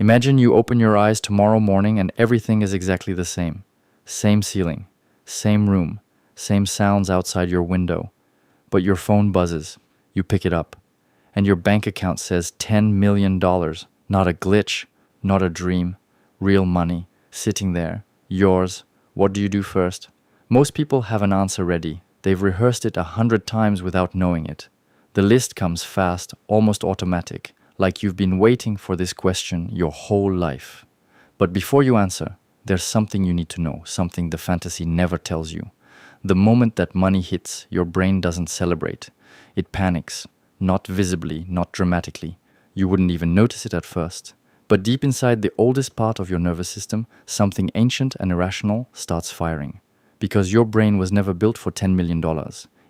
Imagine you open your eyes tomorrow morning and everything is exactly the same. Same ceiling, same room, same sounds outside your window. But your phone buzzes. You pick it up. And your bank account says $10 million. Not a glitch, not a dream. Real money, sitting there. Yours. What do you do first? Most people have an answer ready. They've rehearsed it 100 times without knowing it. The list comes fast, almost automatic, like you've been waiting for this question your whole life. But before you answer, there's something you need to know, something the fantasy never tells you. The moment that money hits, your brain doesn't celebrate. It panics, not visibly, not dramatically. You wouldn't even notice it at first. But deep inside the oldest part of your nervous system, something ancient and irrational starts firing. Because your brain was never built for $10 million.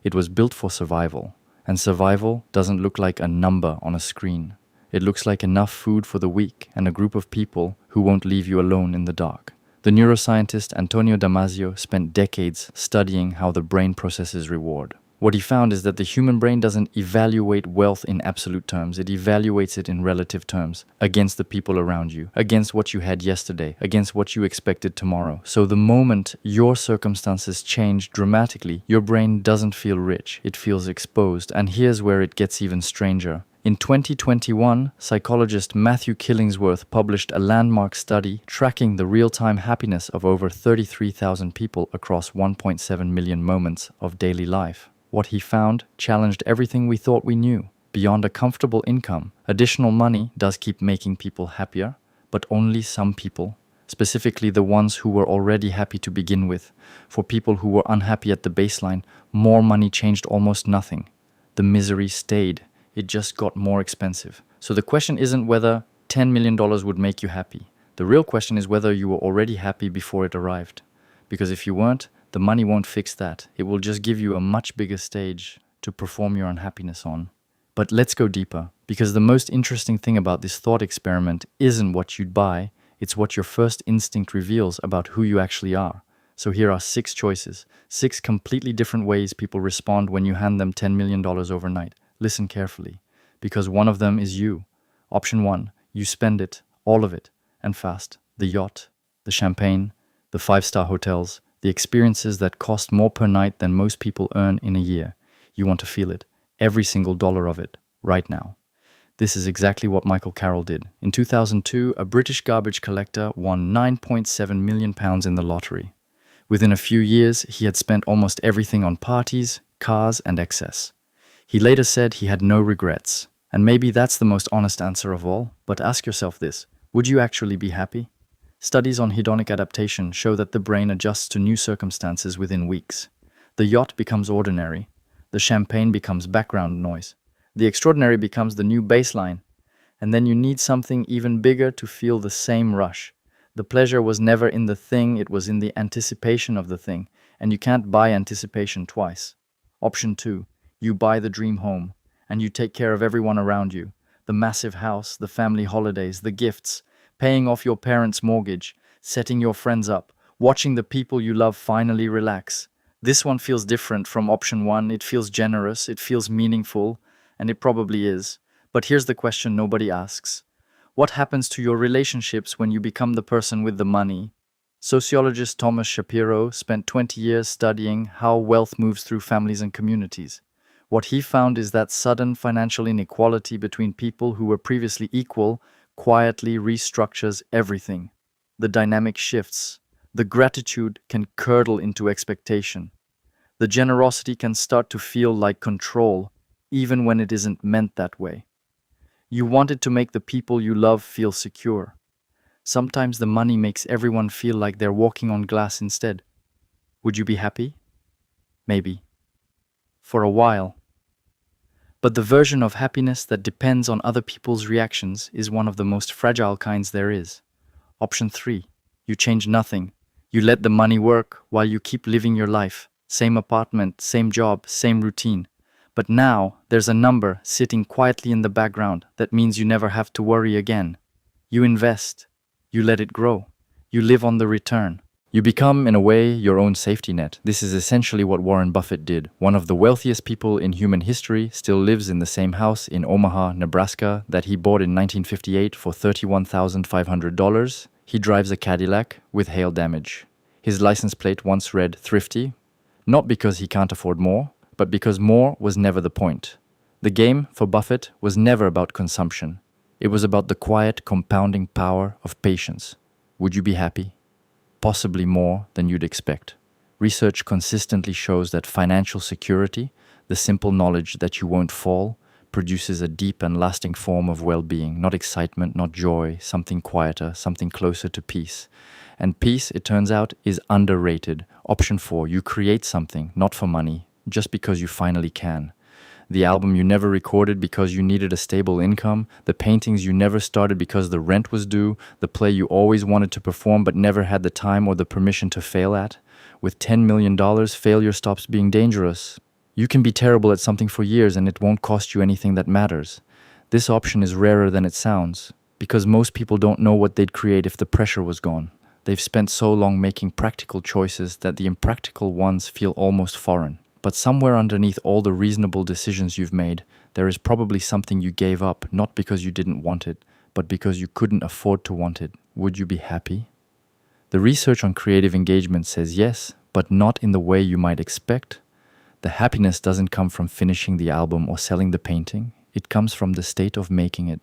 It was built for survival. And survival doesn't look like a number on a screen. It looks like enough food for the week and a group of people who won't leave you alone in the dark. The neuroscientist Antonio Damasio spent decades studying how the brain processes reward. What he found is that the human brain doesn't evaluate wealth in absolute terms. It evaluates it in relative terms, against the people around you, against what you had yesterday, against what you expected tomorrow. So the moment your circumstances change dramatically, your brain doesn't feel rich, it feels exposed. And here's where it gets even stranger. In 2021, psychologist Matthew Killingsworth published a landmark study tracking the real-time happiness of over 33,000 people across 1.7 million moments of daily life. What he found challenged everything we thought we knew. Beyond a comfortable income, additional money does keep making people happier, but only some people, specifically the ones who were already happy to begin with. For people who were unhappy at the baseline, more money changed almost nothing. The misery stayed. It just got more expensive. So the question isn't whether $10 million would make you happy. The real question is whether you were already happy before it arrived. Because if you weren't, the money won't fix that. It will just give you a much bigger stage to perform your unhappiness on. But let's go deeper, because the most interesting thing about this thought experiment isn't what you'd buy, it's what your first instinct reveals about who you actually are. So here are 6 choices, 6 completely different ways people respond when you hand them $10 million overnight. Listen carefully, because one of them is you. Option 1, you spend it, all of it, and fast. The yacht, the champagne, the 5-star hotels, the experiences that cost more per night than most people earn in a year. You want to feel it, every single dollar of it, right now. This is exactly what Michael Carroll did. In 2002, a British garbage collector won £9.7 million in the lottery. Within a few years, he had spent almost everything on parties, cars, and excess. He later said he had no regrets. And maybe that's the most honest answer of all, but ask yourself this: would you actually be happy? Studies on hedonic adaptation show that the brain adjusts to new circumstances within weeks. The yacht becomes ordinary. The champagne becomes background noise. The extraordinary becomes the new baseline. And then you need something even bigger to feel the same rush. The pleasure was never in the thing, it was in the anticipation of the thing. And you can't buy anticipation twice. Option 2. You buy the dream home, and you take care of everyone around you. The massive house, the family holidays, the gifts, paying off your parents' mortgage, setting your friends up, watching the people you love finally relax. This one feels different from option 1. It feels generous, it feels meaningful, and it probably is. But here's the question nobody asks. What happens to your relationships when you become the person with the money? Sociologist Thomas Shapiro spent 20 years studying how wealth moves through families and communities. What he found is that sudden financial inequality between people who were previously equal quietly restructures everything. The dynamic shifts. The gratitude can curdle into expectation. The generosity can start to feel like control, even when it isn't meant that way. You want it to make the people you love feel secure. Sometimes the money makes everyone feel like they're walking on glass instead. Would you be happy? Maybe. For a while. But the version of happiness that depends on other people's reactions is one of the most fragile kinds there is. Option 3. You change nothing. You let the money work while you keep living your life. Same apartment, same job, same routine. But now there's a number sitting quietly in the background that means you never have to worry again. You invest. You let it grow. You live on the return. You become, in a way, your own safety net. This is essentially what Warren Buffett did. One of the wealthiest people in human history still lives in the same house in Omaha, Nebraska, that he bought in 1958 for $31,500. He drives a Cadillac with hail damage. His license plate once read thrifty, not because he can't afford more, but because more was never the point. The game, for Buffett, was never about consumption. It was about the quiet, compounding power of patience. Would you be happy? Possibly more than you'd expect. Research consistently shows that financial security, the simple knowledge that you won't fall, produces a deep and lasting form of well-being, not excitement, not joy, something quieter, something closer to peace. And peace, it turns out, is underrated. Option 4, you create something, not for money, just because you finally can. The album you never recorded because you needed a stable income, the paintings you never started because the rent was due, the play you always wanted to perform but never had the time or the permission to fail at. With $10 million, failure stops being dangerous. You can be terrible at something for years and it won't cost you anything that matters. This option is rarer than it sounds, because most people don't know what they'd create if the pressure was gone. They've spent so long making practical choices that the impractical ones feel almost foreign. But somewhere underneath all the reasonable decisions you've made, there is probably something you gave up, not because you didn't want it, but because you couldn't afford to want it. Would you be happy? The research on creative engagement says yes, but not in the way you might expect. The happiness doesn't come from finishing the album or selling the painting. It comes from the state of making it.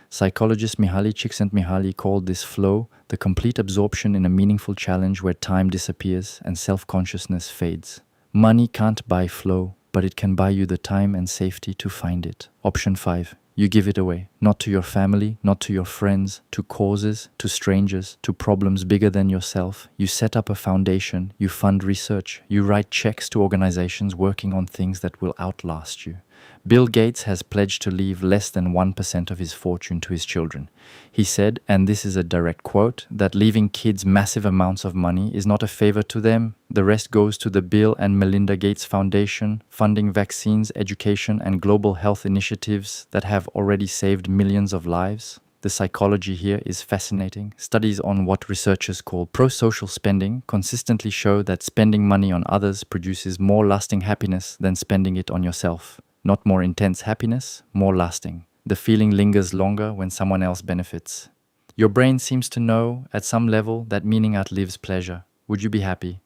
Psychologists Mihaly Csikszentmihalyi called this flow the complete absorption in a meaningful challenge where time disappears and self-consciousness fades. Money can't buy flow, but it can buy you the time and safety to find it. Option 5. You give it away. Not to your family, not to your friends, to causes, to strangers, to problems bigger than yourself. You set up a foundation, you fund research, you write checks to organizations working on things that will outlast you. Bill Gates has pledged to leave less than 1% of his fortune to his children. He said, and this is a direct quote, that leaving kids massive amounts of money is not a favor to them. The rest goes to the Bill and Melinda Gates Foundation, funding vaccines, education, and global health initiatives that have already saved millions of lives. The psychology here is fascinating. Studies on what researchers call pro-social spending consistently show that spending money on others produces more lasting happiness than spending it on yourself. Not more intense happiness, more lasting. The feeling lingers longer when someone else benefits. Your brain seems to know, at some level, that meaning outlives pleasure. Would you be happy?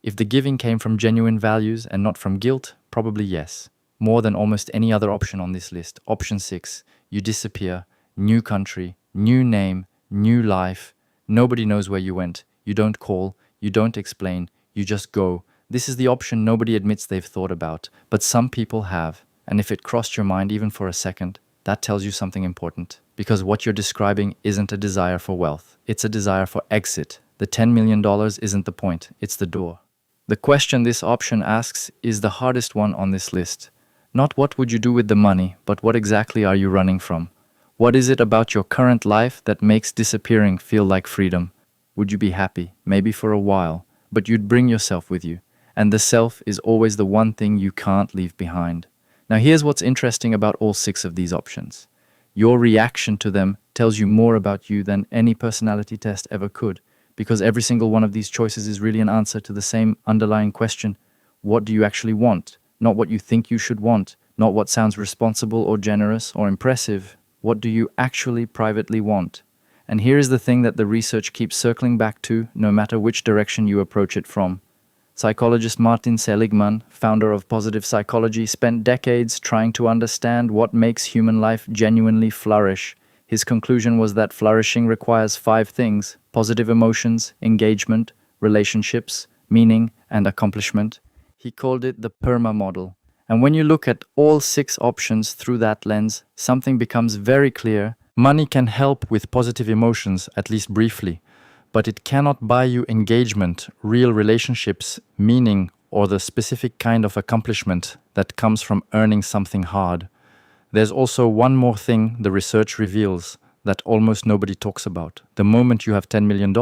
If the giving came from genuine values and not from guilt, probably yes. More than almost any other option on this list. Option 6, you disappear. New country, new name, new life. Nobody knows where you went. You don't call, you don't explain, you just go. This is the option nobody admits they've thought about, but some people have. And if it crossed your mind even for a second, that tells you something important. Because what you're describing isn't a desire for wealth. It's a desire for exit. The $10 million isn't the point, it's the door. The question this option asks is the hardest one on this list. Not what would you do with the money, but what exactly are you running from? What is it about your current life that makes disappearing feel like freedom? Would you be happy? Maybe for a while, but you'd bring yourself with you. And the self is always the one thing you can't leave behind. Now here's what's interesting about all 6 of these options. Your reaction to them tells you more about you than any personality test ever could, because every single one of these choices is really an answer to the same underlying question. What do you actually want? Not what you think you should want, not what sounds responsible or generous or impressive. What do you actually privately want? And here is the thing that the research keeps circling back to, no matter which direction you approach it from. Psychologist Martin Seligman, founder of positive psychology, spent decades trying to understand what makes human life genuinely flourish. His conclusion was that flourishing requires 5 things: positive emotions, engagement, relationships, meaning, and accomplishment. He called it the PERMA model. And when you look at all 6 options through that lens, something becomes very clear. Money can help with positive emotions, at least briefly. But it cannot buy you engagement, real relationships, meaning, or the specific kind of accomplishment that comes from earning something hard. There's also one more thing the research reveals that almost nobody talks about. The moment you have $10 million,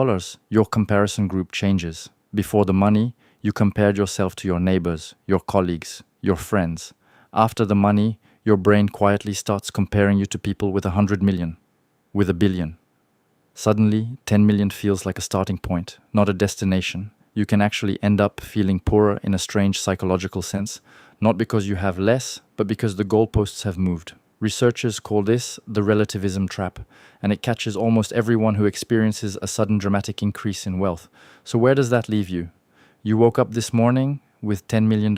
your comparison group changes. Before the money, you compared yourself to your neighbors, your colleagues, your friends. After the money, your brain quietly starts comparing you to people with 100 million, with a billion. Suddenly, 10 million feels like a starting point, not a destination. You can actually end up feeling poorer in a strange psychological sense, not because you have less, but because the goalposts have moved. Researchers call this the relativism trap, and it catches almost everyone who experiences a sudden dramatic increase in wealth. So, where does that leave you? You woke up this morning with $10 million.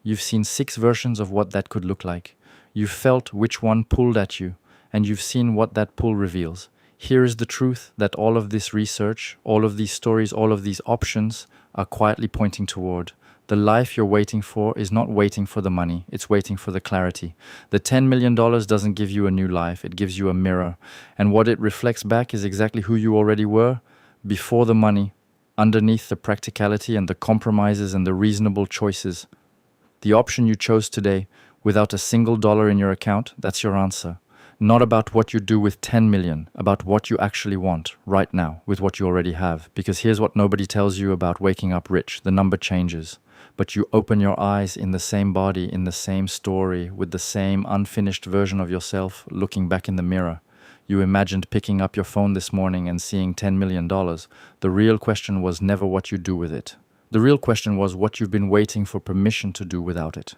You've seen 6 versions of what that could look like. You've felt which one pulled at you, and you've seen what that pull reveals. Here is the truth that all of this research, all of these stories, all of these options are quietly pointing toward. The life you're waiting for is not waiting for the money, it's waiting for the clarity. The $10 million doesn't give you a new life, it gives you a mirror. And what it reflects back is exactly who you already were before the money, underneath the practicality and the compromises and the reasonable choices. The option you chose today, without a single dollar in your account, that's your answer. Not about what you do with 10 million, about what you actually want right now with what you already have. Because here's what nobody tells you about waking up rich. The number changes, but you open your eyes in the same body, in the same story, with the same unfinished version of yourself looking back in the mirror. You imagined picking up your phone this morning and seeing $10 million. The real question was never what you do with it. The real question was what you've been waiting for permission to do without it.